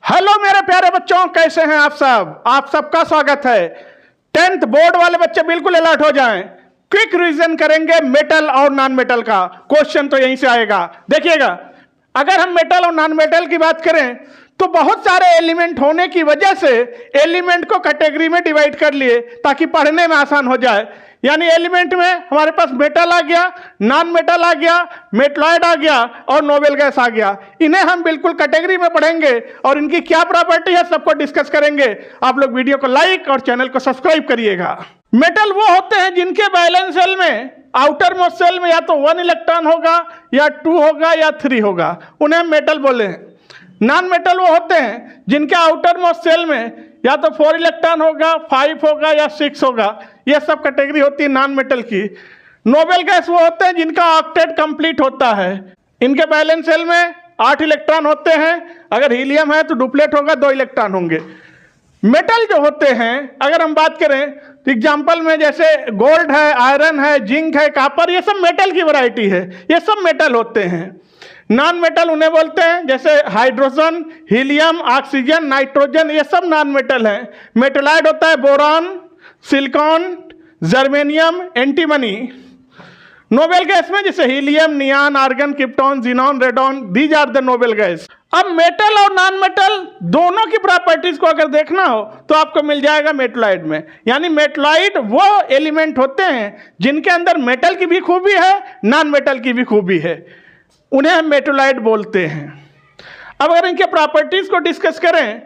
Hello मेरे प्यारे बच्चों, कैसे हैं आप सब? आप सबका स्वागत है। 10th बोर्ड वाले बच्चे बिल्कुल अलर्ट हो जाएं। क्विक रिवीजन करेंगे मेटल और नॉन मेटल का। क्वेश्चन तो यहीं से आएगा। देखिएगा, अगर हम मेटल और नॉन मेटल की बात करें तो बहुत सारे एलिमेंट होने की वजह से एलिमेंट को कैटेगरी में डिवाइड कर लिए ताकि पढ़ने में आसान हो जाए। यानी एलिमेंट में हमारे पास मेटल आ गया, नॉन मेटल आ गया, मेटलॉइड आ गया और नोबेल गैस आ गया। इन्हें हम बिल्कुल कैटेगरी में पढ़ेंगे और इनकी क्या प्रॉपर्टी है सबको डिस्कस करेंगे। आप लोग वीडियो को लाइक और चैनल को सब्सक्राइब करिएगा। मेटल वो होते हैं जिनके वैलेंस शेल में, आउटर मोस्ट शेल में या तो 1 इलेक्ट्रॉन होगा या 2 होगा या 3 होगा, उन्हें हम मेटल बोले हैं। नॉन मेटल वो होते हैं जिनके आउटर मोस्ट शेल में या तो 4 इलेक्ट्रॉन होगा, 5 होगा या 6 होगा। यह सब कैटेगरी होती है नॉन मेटल की। नोबेल गैस वो होते हैं जिनका ऑक्टेट कंप्लीट होता है। इनके बैलेंस शेल में 8 इलेक्ट्रॉन होते हैं। अगर हीलियम है तो डुप्लेट होगा, 2 इलेक्ट्रॉन होंगे। मेटल जो होते हैं, अगर हम बात करें तो एग्जाम्पल में जैसे गोल्ड है, आयरन है, जिंक है, कॉपर, ये सब मेटल की वैरायटी है। ये सब मेटल होते हैं। नॉन मेटल उन्हें बोलते हैं जैसे हाइड्रोजन, हीलियम, ऑक्सीजन, नाइट्रोजन, ये सब नॉन मेटल हैं। मेटलॉइड होता है boron, silicon, germanium, antimony. Noble gas में जैसे helium, neon, argon, krypton, xenon, radon, these are the noble gas. अब मेटल और नॉन मेटल दोनों की प्रॉपर्टीज को अगर देखना हो तो आपको मिल जाएगा मेटलॉइड में। यानी मेटलॉइड वो एलिमेंट होते हैं जिनके अंदर मेटल की भी खूबी है, नॉन मेटल की भी खूबी है, उन्हें हम मेटलॉइड बोलते हैं। अब अगर इनके प्रॉपर्टीज को डिस्कस करें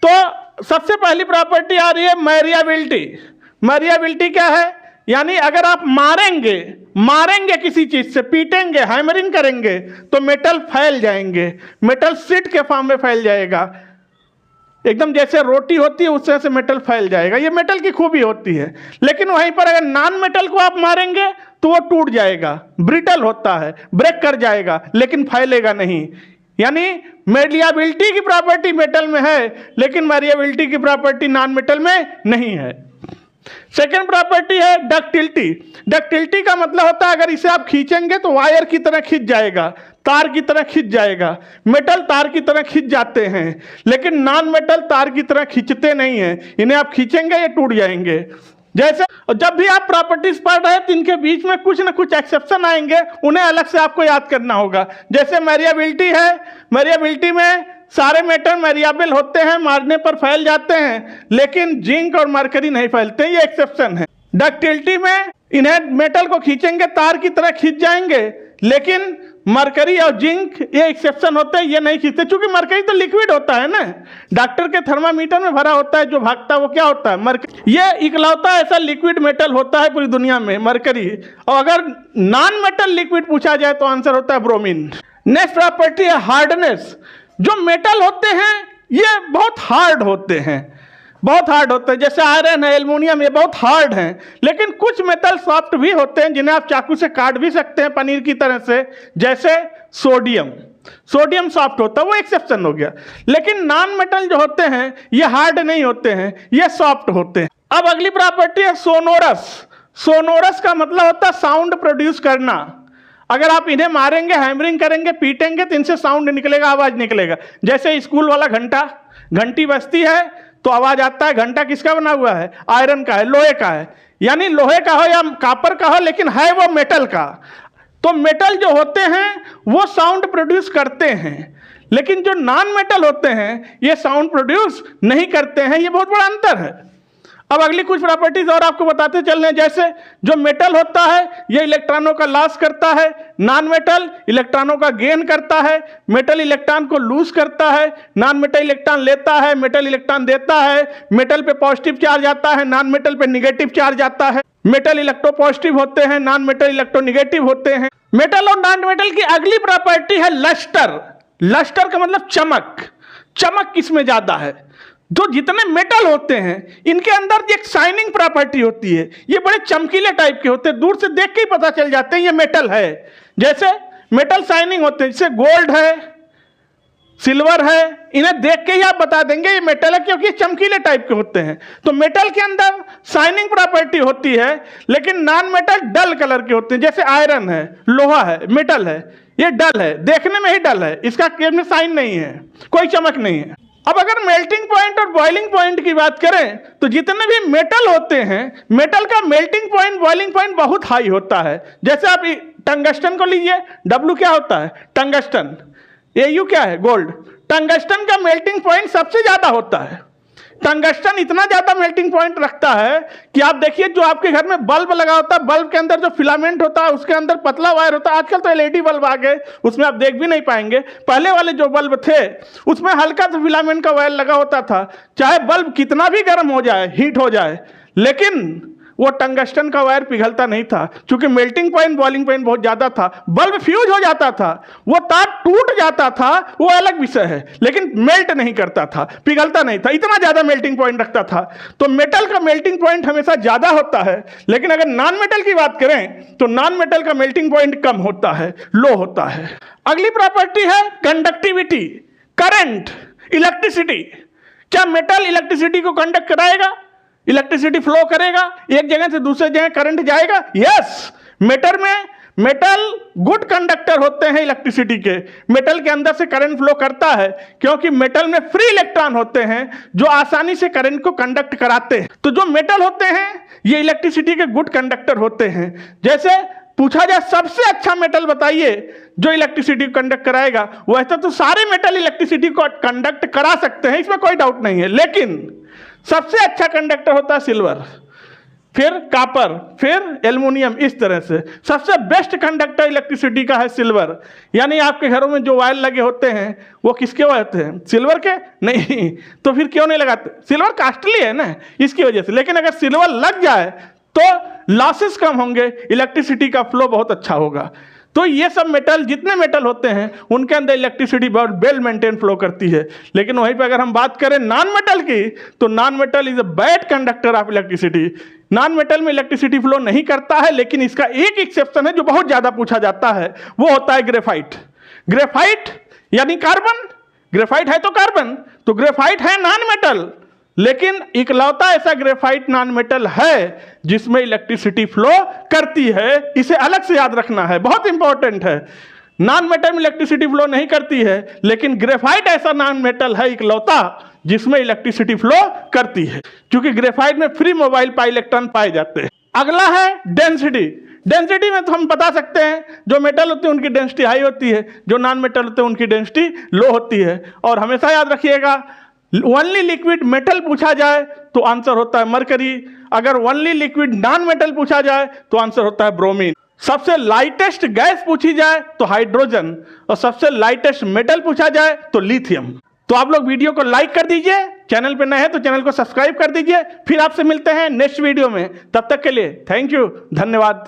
तो सबसे पहली प्रॉपर्टी आ रही है मैरिएबिलिटी। मैरिएबिलिटी क्या है? यानी अगर आप मारेंगे किसी चीज से, पीटेंगे, हैमरिंग करेंगे तो मेटल फैल जाएंगे। मेटल सीट के फॉर्म में फैल जाएगा, एकदम जैसे रोटी होती है उस तरह से मेटल फैल जाएगा। ये मेटल की खूबी होती है। लेकिन वहीं पर अगर नॉन मेटल को आप मारेंगे तो वो टूट जाएगा, ब्रिटल होता है, ब्रेक कर जाएगा, लेकिन फैलेगा नहीं। यानी मैरिएबिलिटी की प्रॉपर्टी मेटल में है लेकिन मैरिएबिलिटी की प्रॉपर्टी नॉन मेटल में नहीं है। सेकेंड प्रॉपर्टी है डक्टिलिटी। डक्टिलिटी का मतलब होता है अगर इसे आप खींचेंगे तो वायर की तरह खींच जाएगा, तार की तरह खींच जाएगा। मेटल तार की तरह खींच जाते हैं लेकिन नॉन मेटल तार की तरह खींचते नहीं हैं। इन्हें आप खींचेंगे ये टूट जाएंगे। जैसे जब भी आप प्रॉपर्टीज पढ़ रहे हैं तो इनके बीच में कुछ ना कुछ एक्सेप्शन आएंगे, उन्हें अलग से आपको याद करना होगा। जैसे मैरिएबिलिटी है, मैरिएबिलिटी में सारे मेटल मैरिएबल होते हैं, मारने पर फैल जाते हैं, लेकिन जिंक और मरकरी नहीं फैलते, ये एक्सेप्शन है। डक्टिलिटी में इन्हें मेटल को खींचेंगे तार की तरह खींच जाएंगे, लेकिन मरकरी और जिंक ये एक्सेप्शन होते हैं, ये नहीं खींचते। चूंकि मरकरी तो लिक्विड होता है ना, डॉक्टर के थर्मामीटर में भरा होता है, जो भागता है वो क्या होता है? मरकरी। ये इकलौता ऐसा लिक्विड मेटल होता है पूरी दुनिया में, मरकरी। और अगर नॉन मेटल लिक्विड पूछा जाए तो आंसर होता है ब्रोमीन। नेक्स्ट प्रॉपर्टी है हार्डनेस। जो मेटल होते हैं ये बहुत हार्ड होते हैं, बहुत हार्ड होते हैं। जैसे आयरन है, एल्युमिनियम, ये बहुत हार्ड हैं। लेकिन कुछ मेटल सॉफ्ट भी होते हैं जिन्हें आप चाकू से काट भी सकते हैं पनीर की तरह से। जैसे सोडियम, सोडियम सॉफ्ट होता है, वो एक्सेप्शन हो गया। लेकिन नॉन मेटल जो होते हैं ये हार्ड नहीं होते हैं, ये सॉफ्ट होते हैं। अब अगली प्रॉपर्टी है सोनोरस। सोनोरस का मतलब होता है साउंड प्रोड्यूस करना। अगर आप इन्हें मारेंगे, हैमरिंग करेंगे, पीटेंगे तो इनसे साउंड निकलेगा, आवाज निकलेगा। जैसे स्कूल वाला घंटा, घंटी बजती है तो आवाज आता है। घंटा किसका बना हुआ है? आयरन का है, लोहे का है। यानी लोहे का हो या कॉपर का हो, लेकिन है वो मेटल का। तो मेटल जो होते हैं वो साउंड प्रोड्यूस करते हैं, लेकिन जो नॉन मेटल होते हैं ये साउंड प्रोड्यूस नहीं करते हैं। ये बहुत बड़ा अंतर है। अब अगली कुछ प्रॉपर्टीज और आपको बताते चल रहे हैं। जैसे जो मेटल होता है ये इलेक्ट्रॉनों का लॉस करता है, नॉन मेटल इलेक्ट्रॉनों का गेन करता है। मेटल इलेक्ट्रॉन को लूज करता है, नॉन मेटल इलेक्ट्रॉन लेता है, मेटल इलेक्ट्रॉन देता है। मेटल पे पॉजिटिव चार्ज आता है, नॉन मेटल पे निगेटिव चार्ज आता है। मेटल इलेक्ट्रोपॉजिटिव होते हैं, नॉन मेटल इलेक्ट्रोनिगेटिव होते हैं। मेटल और नॉन मेटल की अगली प्रॉपर्टी है लस्टर। लस्टर का मतलब चमक। चमक किसमें ज्यादा है? जो जितने मेटल होते हैं इनके अंदर एक शाइनिंग प्रॉपर्टी होती है। ये बड़े चमकीले टाइप के होते हैं, दूर से देख के ही पता चल जाते हैं ये मेटल है। जैसे मेटल शाइनिंग होते हैं, जैसे गोल्ड है, सिल्वर है, इन्हें देख के ही आप बता देंगे ये मेटल है, क्योंकि ये चमकीले टाइप के होते हैं। तो मेटल के अंदर शाइनिंग प्रॉपर्टी होती है, लेकिन नॉन मेटल डल कलर के होते हैं। जैसे आयरन है, लोहा है, मेटल है, ये डल है, देखने में ही डल है, इसका में शाइन नहीं है, कोई चमक नहीं है। अब अगर मेल्टिंग पॉइंट और बॉइलिंग पॉइंट की बात करें तो जितने भी मेटल होते हैं, मेटल का मेल्टिंग पॉइंट बॉइलिंग पॉइंट बहुत हाई होता है। जैसे आप टंगस्टन को लीजिए, डब्ल्यू क्या होता है? टंगस्टन। एयू क्या है? गोल्ड। टंगस्टन का मेल्टिंग पॉइंट सबसे ज्यादा होता है। टंगस्टन इतना ज्यादा मेल्टिंग पॉइंट रखता है कि आप देखिए, जो आपके घर में बल्ब लगा होता है, बल्ब के अंदर जो फिलामेंट होता है उसके अंदर पतला वायर होता है। आजकल तो एलईडी बल्ब आ गए, उसमें आप देख भी नहीं पाएंगे। पहले वाले जो बल्ब थे उसमें हल्का सा फिलामेंट का वायर लगा होता था। चाहे बल्ब कितना भी गर्म हो जाए, हीट हो जाए, लेकिन वो टंगस्टन का वायर पिघलता नहीं था, क्योंकि मेल्टिंग पॉइंट बॉइलिंग पॉइंट बहुत ज्यादा था। बल्ब फ्यूज हो जाता था, वो तार टूट जाता था, वो अलग विषय है, लेकिन मेल्ट नहीं करता था, पिघलता नहीं था। इतना ज्यादा मेल्टिंग पॉइंट रखता था। तो मेटल का मेल्टिंग पॉइंट हमेशा ज्यादा होता है। लेकिन अगर नॉन मेटल की बात करें तो नॉन मेटल का मेल्टिंग पॉइंट कम होता है, लो होता है। अगली प्रॉपर्टी है कंडक्टिविटी, करंट, इलेक्ट्रिसिटी। क्या मेटल इलेक्ट्रिसिटी को कंडक्ट कराएगा? इलेक्ट्रिसिटी फ्लो करेगा? एक जगह से दूसरे जगह करंट जाएगा? यस। मेटल गुड कंडक्टर होते हैं इलेक्ट्रिसिटी के। मेटल के अंदर से करंट फ्लो करता है, क्योंकि मेटल में फ्री इलेक्ट्रॉन होते हैं जो आसानी से करंट को कंडक्ट कराते हैं। तो जो मेटल होते हैं ये इलेक्ट्रिसिटी के गुड कंडक्टर होते हैं। जैसे पूछा जाए सबसे अच्छा मेटल बताइए जो इलेक्ट्रिसिटी को कंडक्ट कराएगा, वैसे तो सारे मेटल इलेक्ट्रिसिटी को कंडक्ट करा सकते हैं, इसमें कोई डाउट नहीं है, लेकिन सबसे अच्छा कंडक्टर होता है सिल्वर, फिर कॉपर, फिर एल्युमिनियम। इस तरह से सबसे बेस्ट कंडक्टर इलेक्ट्रिसिटी का है सिल्वर। यानी आपके घरों में जो वायर लगे होते हैं वो किसके वायर होते हैं? सिल्वर के? नहीं। तो फिर क्यों नहीं लगाते? सिल्वर कॉस्टली है ना, इसकी वजह से। लेकिन अगर सिल्वर लग जाए तो लॉसेस कम होंगे, इलेक्ट्रिसिटी का फ्लो बहुत अच्छा होगा। तो ये सब मेटल, जितने मेटल होते हैं उनके अंदर इलेक्ट्रिसिटी बहुत वेल मेंटेन फ्लो करती है। लेकिन वहीं पे अगर हम बात करें नॉन मेटल की, तो non metal is a bad conductor of electricity. Non metal में इलेक्ट्रिसिटी फ्लो नहीं करता है, लेकिन इसका एक एक्सेप्शन है जो बहुत ज्यादा पूछा जाता है, वो होता है ग्रेफाइट। ग्रेफाइट यानी कार्बन। ग्रेफाइट है तो कार्बन, तो ग्रेफाइट है नॉन मेटल, लेकिन इकलौता ऐसा ग्रेफाइट नॉन मेटल है जिसमें इलेक्ट्रिसिटी फ्लो करती है। इसे अलग से याद रखना है, बहुत इंपॉर्टेंट है। नॉन मेटल में इलेक्ट्रिसिटी फ्लो नहीं करती है, लेकिन ग्रेफाइट ऐसा नॉन मेटल है इकलौता जिसमें इलेक्ट्रिसिटी फ्लो करती है, क्योंकि ग्रेफाइट में फ्री मोबाइल पाई इलेक्ट्रॉन पाए जाते हैं। अगला है डेंसिटी। डेंसिटी में तो हम बता सकते हैं जो मेटल होते हैं उनकी डेंसिटी हाई होती है, जो नॉन मेटल होते हैं उनकी डेंसिटी लो होती है। और हमेशा याद रखिएगा, ओनली लिक्विड मेटल पूछा जाए तो आंसर होता है मरकरी। अगर ओनली लिक्विड नॉन मेटल पूछा जाए तो आंसर होता है ब्रोमीन। सबसे लाइटेस्ट गैस पूछी जाए तो हाइड्रोजन, और सबसे लाइटेस्ट मेटल पूछा जाए तो लिथियम। तो आप लोग वीडियो को लाइक कर दीजिए, चैनल पे नए हैं तो चैनल को सब्सक्राइब कर दीजिए। फिर आपसे मिलते हैं नेक्स्ट वीडियो में, तब तक के लिए थैंक यू, धन्यवाद।